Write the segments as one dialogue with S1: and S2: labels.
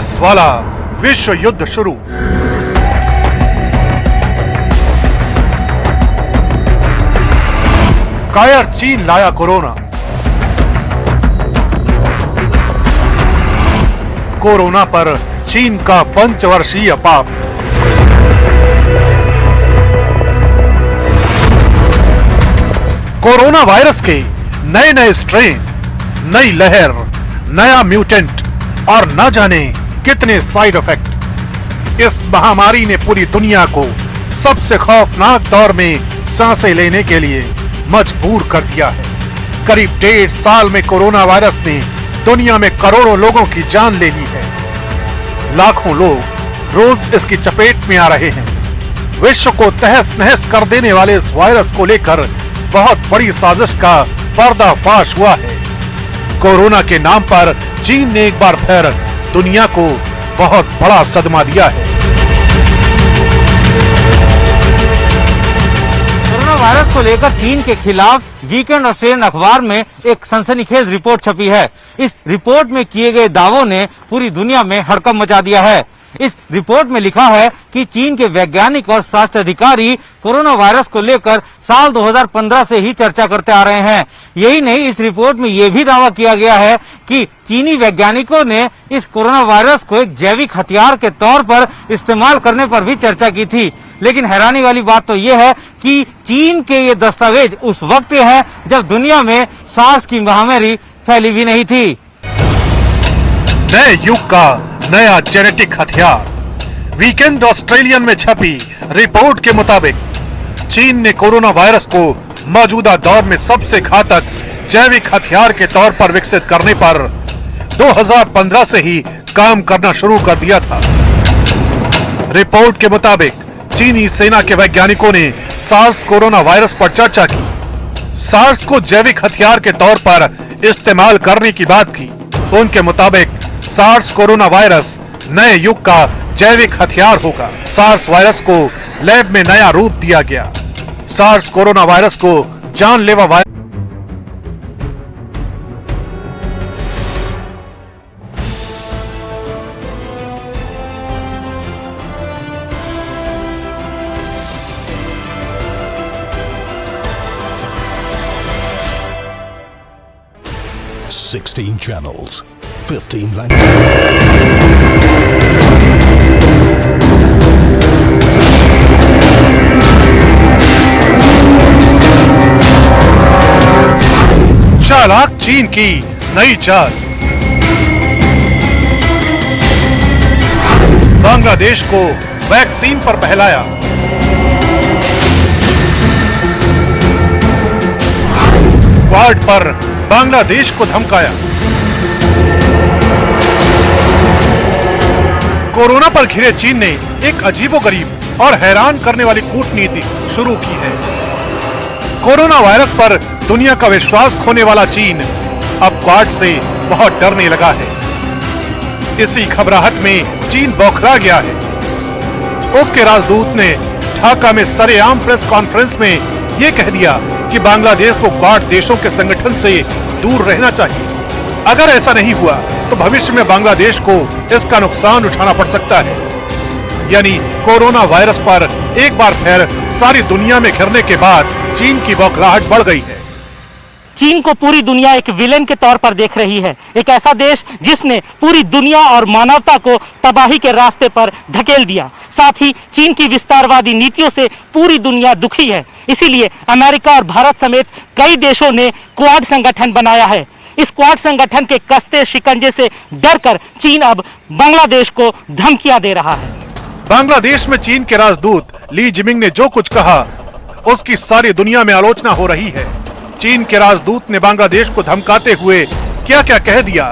S1: Virus वाला विश्व युद्ध शुरू। कायर चीन लाया कोरोना। कोरोना पर चीन का पंचवर्षीय पाप। कोरोना वायरस के नए नए स्ट्रेन, नई लहर, नया म्यूटेंट और न जाने कितने साइड इफेक्ट। इस महामारी ने पूरी दुनिया को सबसे खौफनाक दौर में सांसें लेने के लिए मजबूर कर दिया है। करीब 1.5 साल में कोरोना वायरस ने दुनिया में करोड़ों लोगों की जान ले ली है। लाखों लोग रोज इसकी चपेट में आ रहे हैं। विश्व को तहस नहस कर देने वाले इस वायरस को लेकर बहुत बड़ी साजिश का पर्दाफाश हुआ है। कोरोना के नाम पर चीन ने एक बार फिर दुनिया को बहुत बड़ा सदमा दिया है।
S2: कोरोना वायरस को लेकर चीन के खिलाफ वीकेंड ऑस्ट्रेलियन अखबार में एक सनसनीखेज रिपोर्ट छपी है। इस रिपोर्ट में किए गए दावों ने पूरी दुनिया में हड़कंप मचा दिया है। इस रिपोर्ट में लिखा है कि चीन के वैज्ञानिक और स्वास्थ्य अधिकारी कोरोना वायरस को लेकर साल 2015 से ही चर्चा करते आ रहे हैं। यही नहीं, इस रिपोर्ट में यह भी दावा किया गया है कि चीनी वैज्ञानिकों ने इस कोरोना वायरस को एक जैविक हथियार के तौर पर इस्तेमाल करने पर भी चर्चा की थी। लेकिन हैरानी वाली बात तो यह है कि चीन के ये दस्तावेज उस वक्त के हैं जब दुनिया में सार्स की महामारी फैली भी नहीं थी।
S1: नए युग का नया जेनेटिक हथियार। वीकेंड ऑस्ट्रेलियन में छपी रिपोर्ट के मुताबिक चीन ने कोरोना वायरस को मौजूदा दौर में सबसे घातक जैविक हथियार के तौर पर विकसित करने पर 2015 से ही काम करना शुरू कर दिया था। रिपोर्ट के मुताबिक चीनी सेना के वैज्ञानिकों ने सार्स कोरोना वायरस पर चर्चा की। सार्स को जैविक हथियार के तौर पर इस्तेमाल करने की बात की। उनके मुताबिक सार्स कोरोना वायरस नए युग का जैविक हथियार होगा। सार्स वायरस को लैब में नया रूप दिया गया। सार्स कोरोना वायरस को जानलेवा वायरस
S3: Sixteen channels, 15 languages.
S1: चालाक चीन की नई चाल। बांग्लादेश को वैक्सीन पर बहलाया। क्वाड पर बांग्लादेश को धमकाया। कोरोना पर घिरे चीन ने एक अजीबोगरीब और हैरान करने वाली कूटनीति शुरू की है। कोरोना वायरस पर दुनिया का विश्वास खोने वाला चीन अब क्वाड से बहुत डरने लगा है। इसी घबराहट में चीन बौखला गया है। उसके राजदूत ने ढाका में सरेआम प्रेस कॉन्फ्रेंस में यह कह दिया कि बांग्लादेश को क्वाड देशों के संगठन से दूर रहना चाहिए। अगर ऐसा नहीं हुआ तो भविष्य में बांग्लादेश को इसका नुकसान उठाना पड़ सकता है। यानी कोरोना वायरस पर एक बार फिर सारी दुनिया में घिरने के बाद चीन की बौखलाहट बढ़ गई है।
S4: चीन को पूरी दुनिया एक विलेन के तौर पर देख रही है। एक ऐसा देश जिसने पूरी दुनिया और मानवता को तबाही के रास्ते पर धकेल दिया। साथ ही चीन की विस्तारवादी नीतियों से पूरी दुनिया दुखी है। इसीलिए अमेरिका और भारत समेत कई देशों ने क्वाड संगठन बनाया है। इस क्वाड संगठन के कसते शिकंजे से डरकर चीन अब बांग्लादेश को धमकियां दे रहा है।
S1: बांग्लादेश में चीन के राजदूत ली जिमिंग ने जो कुछ कहा उसकी सारी दुनिया में आलोचना हो रही है। चीन के राजदूत ने बांग्लादेश को धमकाते हुए क्या क्या कह दिया,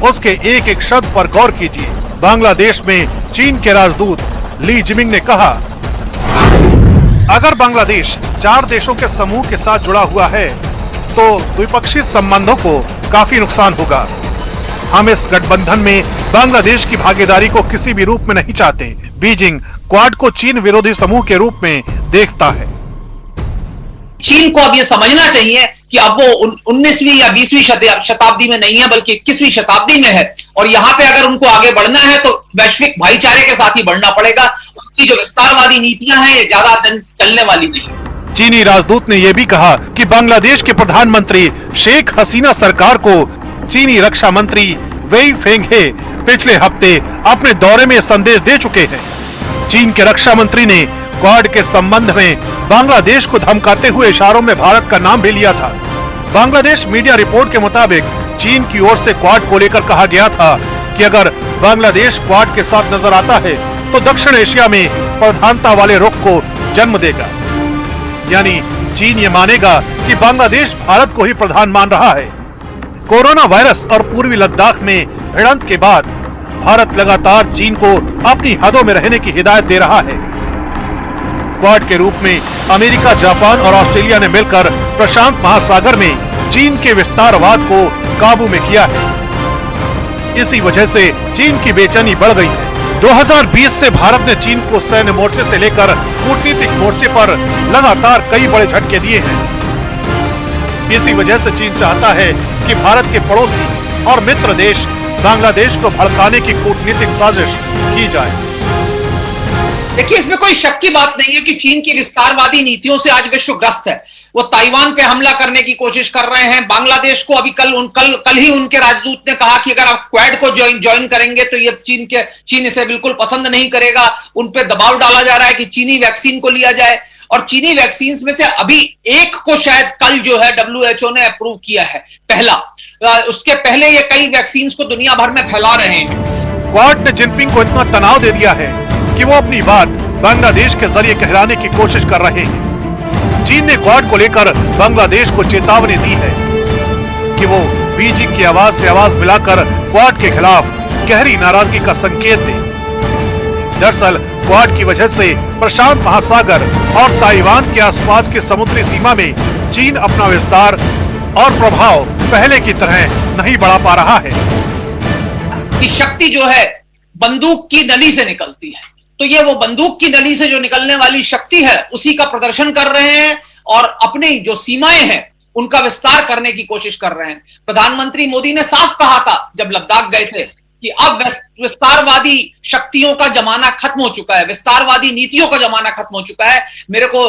S1: उसके एक एक शब्द पर गौर कीजिए। बांग्लादेश में चीन के राजदूत ली जिमिंग ने कहा, अगर बांग्लादेश 4 देशों के समूह के साथ जुड़ा हुआ है तो द्विपक्षीय संबंधों को काफी नुकसान होगा। हम इस गठबंधन में बांग्लादेश की भागीदारी को किसी भी रूप में नहीं चाहते। बीजिंग क्वाड को चीन विरोधी समूह के रूप में देखता है।
S5: चीन को अब ये समझना चाहिए कि अब वो 19वीं या 20वीं शताब्दी में नहीं है बल्कि 21वीं शताब्दी में है और यहां पे अगर उनको आगे बढ़ना है तो वैश्विक भाईचारे के साथ ही बढ़ना पड़ेगा। उनकी जो विस्तारवादी नीतियां हैं ये ज्यादा दिन चलने वाली नहीं।
S1: चीनी राजदूत ने यह भी कहा कि बांग्लादेश के प्रधानमंत्री शेख हसीना सरकार को चीनी रक्षा मंत्री वेई फेंघे पिछले हफ्ते अपने दौरे में संदेश दे चुके हैं। चीन के रक्षा मंत्री ने क्वाड के संबंध में बांग्लादेश को धमकाते हुए इशारों में भारत का नाम भी लिया था। बांग्लादेश मीडिया रिपोर्ट के मुताबिक चीन की ओर से क्वाड को लेकर कहा गया था कि अगर बांग्लादेश क्वाड के साथ नजर आता है तो दक्षिण एशिया में प्रधानता वाले रुख को जन्म देगा। यानी चीन ये मानेगा कि बांग्लादेश भारत को ही प्रधान मान रहा है। कोरोना वायरस और पूर्वी लद्दाख में भिड़ंत के बाद भारत लगातार चीन को अपनी हदों में रहने की हिदायत दे रहा है। क्वाड के रूप में अमेरिका, जापान और ऑस्ट्रेलिया ने मिलकर प्रशांत महासागर में चीन के विस्तारवाद को काबू में किया है। इसी वजह से चीन की बेचैनी बढ़ गई है। 2020 से भारत ने चीन को सैन्य मोर्चे से लेकर कूटनीतिक मोर्चे पर लगातार कई बड़े झटके दिए हैं। इसी वजह से चीन चाहता है कि भारत के पड़ोसी और मित्र देश बांग्लादेश को भड़काने की कूटनीतिक साजिश की जाए।
S5: देखिए, इसमें कोई शक की बात नहीं है कि चीन की विस्तारवादी नीतियों से आज विश्व ग्रस्त है। वो ताइवान पे हमला करने की कोशिश कर रहे हैं। बांग्लादेश को अभी कल ही उनके राजदूत ने कहा कि अगर आप क्वाड को ज्वाइन करेंगे तो ये चीन इसे बिल्कुल पसंद नहीं करेगा। उन पे दबाव डाला जा रहा है कि चीनी वैक्सीन को लिया जाए, और चीनी वैक्सीन में से अभी एक को शायद कल जो है WHO ने अप्रूव किया है, पहला। उसके पहले ये कई वैक्सीन को दुनिया भर में फैला रहे हैं।
S1: क्वाड ने जिनपिंग को इतना तनाव दे दिया है कि वो अपनी बात बांग्लादेश के जरिए कहलाने की कोशिश कर रहे हैं। चीन ने क्वाड को लेकर बांग्लादेश को चेतावनी दी है कि वो बीजिंग की आवाज से आवाज मिलाकर क्वाड के खिलाफ गहरी नाराजगी का संकेत दे। दरअसल क्वाड की वजह से प्रशांत महासागर और ताइवान के आसपास की समुद्री सीमा में चीन अपना विस्तार और प्रभाव पहले की तरह नहीं बढ़ा पा रहा है।
S5: कि शक्ति जो है बंदूक की नली से निकलती है, तो ये वो बंदूक की नली से जो निकलने वाली शक्ति है उसी का प्रदर्शन कर रहे हैं और अपनी जो सीमाएं हैं उनका विस्तार करने की कोशिश कर रहे हैं। प्रधानमंत्री मोदी ने साफ कहा था जब लद्दाख गए थे कि अब विस्तारवादी शक्तियों का जमाना खत्म हो चुका है, विस्तारवादी नीतियों का जमाना खत्म हो चुका है। मेरे को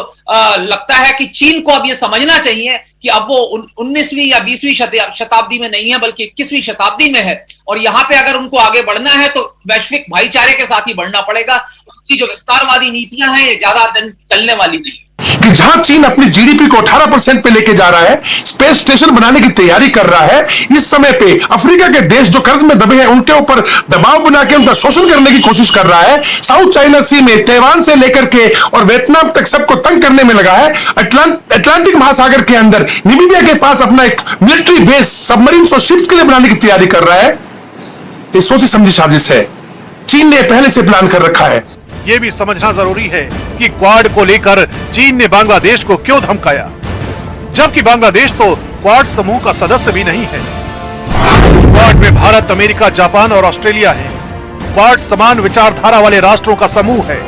S5: लगता है कि चीन को अब ये समझना चाहिए कि अब वो 19वीं या 20वीं शताब्दी में नहीं है बल्कि 21वीं शताब्दी में है, और यहां पे अगर उनको आगे बढ़ना है तो वैश्विक भाईचारे के साथ ही बढ़ना पड़ेगा। उनकी जो विस्तारवादी नीतियां हैं ये ज्यादा दिन चलने वाली नहीं।
S6: कि जहां चीन अपनी जीडीपी को 18% पे लेके जा रहा है, स्पेस स्टेशन बनाने की तैयारी कर रहा है, इस समय पे अफ्रीका के देश जो कर्ज में दबे हैं उनके ऊपर दबाव बना के उनका शोषण करने की कोशिश कर रहा है, साउथ चाइना सी में ताइवान से लेकर के और वियतनाम तक सबको तंग करने में लगा है, अटलांटिक महासागर के अंदर नामीबिया के पास अपना एक मिलिट्री बेस सबमरीन और शिप्स के लिए बनाने की तैयारी कर रहा है। ये सोची समझी साजिश है, चीन ने पहले से प्लान कर रखा है।
S1: ये भी समझना जरूरी है कि क्वाड को लेकर चीन ने बांग्लादेश को क्यों धमकाया, जबकि बांग्लादेश तो क्वाड समूह का सदस्य भी नहीं है। क्वाड में भारत, अमेरिका, जापान और ऑस्ट्रेलिया है। क्वाड समान विचारधारा वाले राष्ट्रों का समूह है।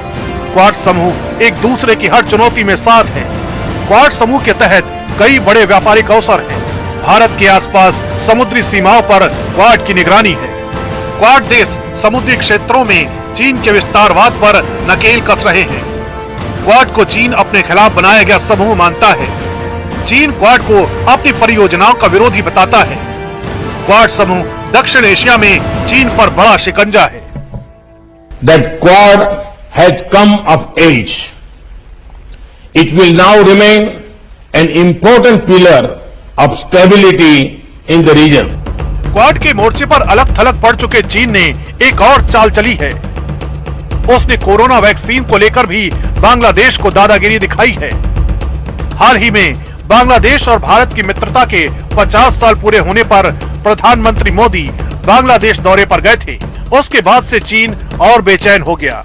S1: क्वाड समूह एक दूसरे की हर चुनौती में साथ है। क्वाड समूह के तहत कई बड़े व्यापारिक अवसर हैं। भारत के आसपास समुद्री सीमाओं पर क्वाड की निगरानी है। क्वाड देश समुद्री क्षेत्रों में चीन के विस्तारवाद पर नकेल कस रहे हैं। क्वाड को चीन अपने खिलाफ बनाया गया समूह मानता है। चीन क्वाड को अपनी परियोजनाओं का विरोधी बताता है। क्वाड समूह दक्षिण एशिया में चीन पर बड़ा शिकंजा है।
S7: That Quad has come of age. It will now remain an important pillar of stability in the region.
S1: Quad के मोर्चे पर अलग थलग पड़ चुके चीन ने एक और चाल चली है। उसने कोरोना वैक्सीन को लेकर भी बांग्लादेश को दादागिरी दिखाई है। हाल ही में बांग्लादेश और भारत की मित्रता के 50 साल पूरे होने पर प्रधानमंत्री मोदी बांग्लादेश दौरे पर गए थे। उसके बाद से चीन और बेचैन हो गया,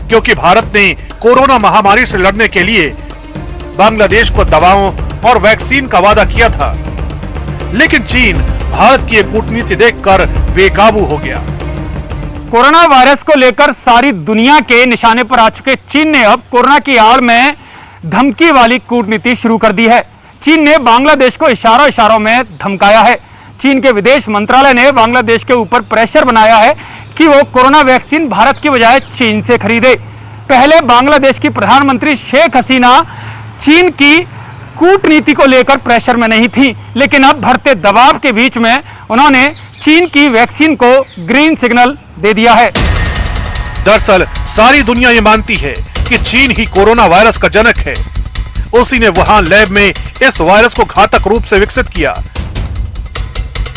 S1: क्योंकि भारत ने कोरोना महामारी से लड़ने के लिए बांग्लादेश को दवाओं और वैक्सीन का वादा किया था, लेकिन चीन भारत की कूटनीति देखकर बेकाबू हो गया।
S8: कोरोना वायरस को लेकर सारी दुनिया के निशाने पर आ चुके चीन ने अब कोरोना की आड़ में धमकी वाली कूटनीति शुरू कर दी है। चीन ने बांग्लादेश को इशारों में धमकाया है। चीन के विदेश मंत्रालय ने बांग्लादेश के ऊपर प्रेशर बनाया है कि वो कोरोना वैक्सीन भारत की बजाय चीन से खरीदे। पहले बांग्लादेश की प्रधानमंत्री शेख हसीना चीन की कूटनीति को लेकर प्रेशर में नहीं थी, लेकिन अब बढ़ते दबाव के बीच में उन्होंने चीन की वैक्सीन को ग्रीन सिग्नल दे दिया है।
S1: दरअसल सारी दुनिया ये मानती है कि चीन ही कोरोना वायरस का जनक है। उसी ने वुहान लैब में इस वायरस को घातक रूप से विकसित किया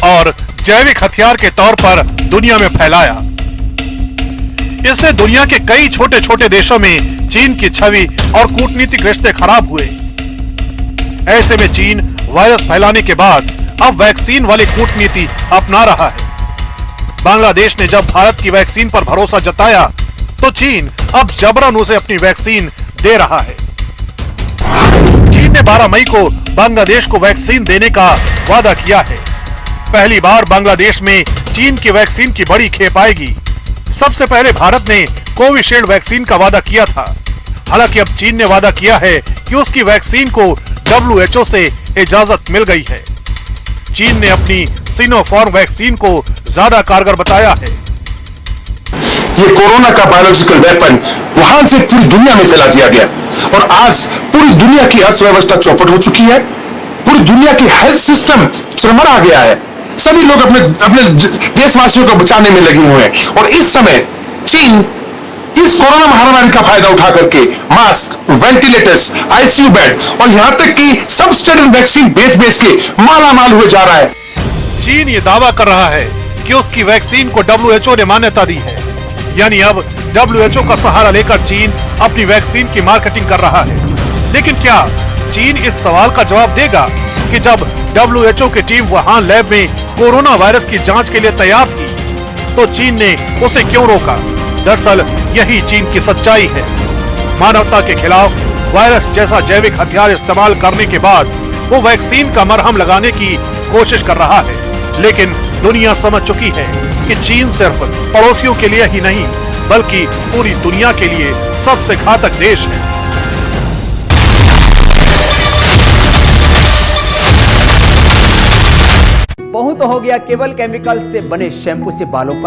S1: और जैविक हथियार के तौर पर दुनिया में फैलाया। इससे दुनिया के कई छोटे छोटे देशों में चीन की छवि और कूटनीतिक रिश्ते खराब हुए। ऐसे में चीन वायरस फैलाने के बाद अब वैक्सीन वाली कूटनीति अपना रहा है। बांग्लादेश ने जब भारत की वैक्सीन पर भरोसा जताया तो चीन अब जबरन उसे अपनी वैक्सीन दे रहा है। चीन ने 12 मई को बांग्लादेश को वैक्सीन देने का वादा किया है। पहली बार बांग्लादेश में चीन की वैक्सीन की बड़ी खेप आएगी। सबसे पहले भारत ने कोविशील्ड वैक्सीन का वादा किया था। हालांकि अब चीन ने वादा किया है कि उसकी वैक्सीन को WHO से इजाजत मिल गई है। चीन ने अपनी सिनोफार्म वैक्सीन को ज्यादा कारगर बताया है।
S6: ये कोरोना का बायोलॉजिकल वेपन वुहान से पूरी दुनिया में फैला दिया गया और आज पूरी दुनिया की अर्थव्यवस्था चौपट हो चुकी है। पूरी दुनिया की हेल्थ सिस्टम चरमरा गया है। सभी लोग अपने देशवासियों को बचाने में लगे हुए हैं और इस समय चीन इस कोरोना महामारी का फायदा उठा करके मास्क, वेंटिलेटर्स, आईसीयू बेड और यहां तक कि सबस्टेंडेंट वैक्सीन बेच के मालामाल हुए जा रहा है।
S1: चीन ये दावा कर रहा है कि उसकी वैक्सीन को WHO ने मान्यता दी है। यानी अब WHO का सहारा लेकर चीन अपनी वैक्सीन की मार्केटिंग कर रहा है। लेकिन क्या चीन इस सवाल का जवाब देगा कि जब WHO की टीम वुहान लैब में कोरोना वायरस की जांच के लिए तैयार थी तो चीन ने उसे क्यों रोका? दरअसल यही चीन की सच्चाई है। मानवता के खिलाफ वायरस जैसा जैविक हथियार इस्तेमाल करने के बाद वो वैक्सीन का मरहम लगाने की कोशिश कर रहा है। लेकिन दुनिया समझ चुकी है कि चीन सिर्फ पड़ोसियों के लिए ही नहीं बल्कि पूरी दुनिया के लिए सबसे घातक देश है।
S9: बहुत हो गया केवल केमिकल से बने शैम्पू से बालों पर